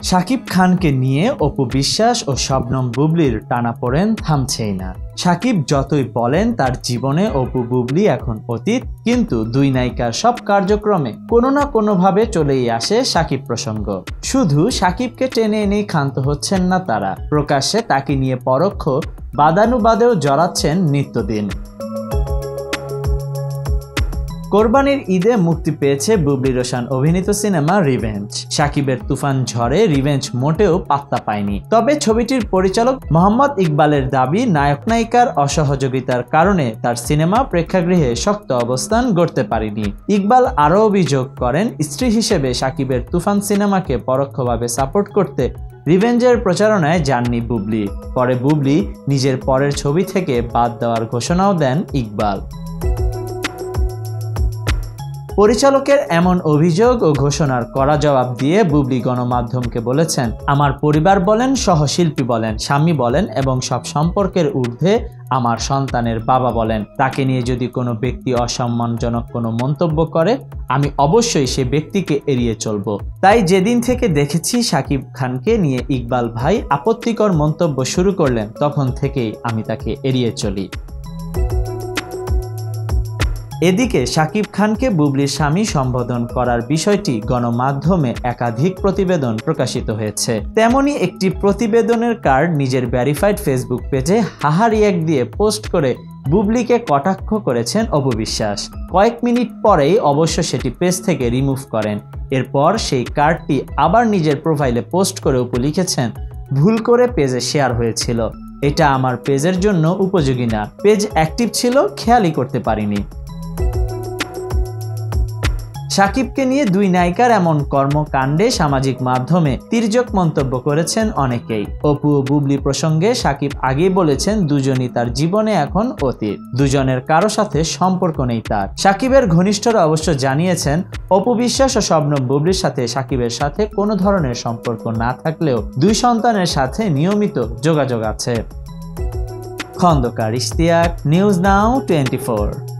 শাকিব খানকে নিয়ে অপু বিশ্বাস ও শবনম বুবলির টানাপোড়েন থামছেই না। শাকিব যতই বলেন তার জীবনে অপু বুবলি এখন অতীত, কিন্তু দুই নায়িকার সব কার্যক্রমে কোনো না কোনোভাবে চলেই আসে শাকিব প্রসঙ্গ। শুধু শাকিবকে টেনে এনেই ক্ষান্ত হচ্ছেন না তারা, প্রকাশ্যে তাকে নিয়ে পরোক্ষ বাদানুবাদেও জড়াচ্ছেন নিত্যদিন। কোরবানির ঈদে মুক্তি পেয়েছে বুবলি রোশান অভিনীত সিনেমা রিভেঞ্জ। শাকিবের তুফান ঝড়ে রিভেঞ্জ মোটেও পাত্তা পায়নি। তবে ছবিটির পরিচালক মোহাম্মদ ইকবালের দাবি, নায়ক নায়িকার অসহযোগিতার কারণে তার সিনেমা প্রেক্ষাগৃহে শক্ত অবস্থান গড়তে পারেনি। ইকবাল আরও অভিযোগ করেন, স্ত্রী হিসেবে শাকিবের তুফান সিনেমাকে পরোক্ষভাবে সাপোর্ট করতে রিভেঞ্জের প্রচারণায় যাননি বুবলি। পরে বুবলি নিজের পরের ছবি থেকে বাদ দেওয়ার ঘোষণাও দেন ইকবাল। পরিচালকের এমন অভিযোগ ও ঘোষণার কড়া জবাব দিয়ে বুবলি গণমাধ্যমকে বলেছেন, আমার পরিবার বলেন, সহশিল্পী বলেন, স্বামী বলেন এবং সব সম্পর্কের ঊর্ধ্বে আমার সন্তানের বাবা বলেন, তাকে নিয়ে যদি কোনো ব্যক্তি অসম্মানজনক কোনো মন্তব্য করে আমি অবশ্যই সে ব্যক্তিকে এড়িয়ে চলব। তাই যেদিন থেকে দেখেছি শাকিব খানকে নিয়ে ইকবাল ভাই আপত্তিকর মন্তব্য শুরু করলেন, তখন থেকেই আমি তাকে এড়িয়ে চলি। এদিকে শাকিব খানকে বুবলির স্বামী সম্বোধন করার বিষয়টি গণমাধ্যমে একাধিক প্রতিবেদন প্রকাশিত হয়েছে। তেমনই একটি প্রতিবেদনের কার্ড নিজের ভেরিফাইড ফেসবুক পেজে হাহা রিঅ্যাক্ট দিয়ে পোস্ট করে বুবলিকে কটাক্ষ করেছেন অপু বিশ্বাস। কয়েক মিনিট পরেই অবশ্য সেটি পেজ থেকে রিমুভ করেন। এরপর সেই কার্ডটি আবার নিজের প্রোফাইলে পোস্ট করে অপু লিখেছেন, ভুল করে পেজে শেয়ার হয়েছিল, এটা আমার পেজের জন্য উপযোগী না, পেজ অ্যাক্টিভ ছিল খেয়ালই করতে পারিনি। শাকিবকে নিয়ে দুই নায়িকার এমন কর্মকাণ্ডে সামাজিক মাধ্যমে তির্যক মন্তব্য করেছেন অনেকেই। অপু ও বুবলি প্রসঙ্গে শাকিব আগেই বলেছেন, দুজনই তার জীবনে এখন অতীত, দুজনের কারো সাথে সম্পর্ক নেই তার। শাকিবের ঘনিষ্ঠরা অবশ্য জানিয়েছেন, অপু বিশ্বাস ও শবনম বুবলির সাথে শাকিবের সাথে কোনো ধরনের সম্পর্ক না থাকলেও দুই সন্তানের সাথে নিয়মিত যোগাযোগ আছে। Khandakar Ishtiaq, news now 24।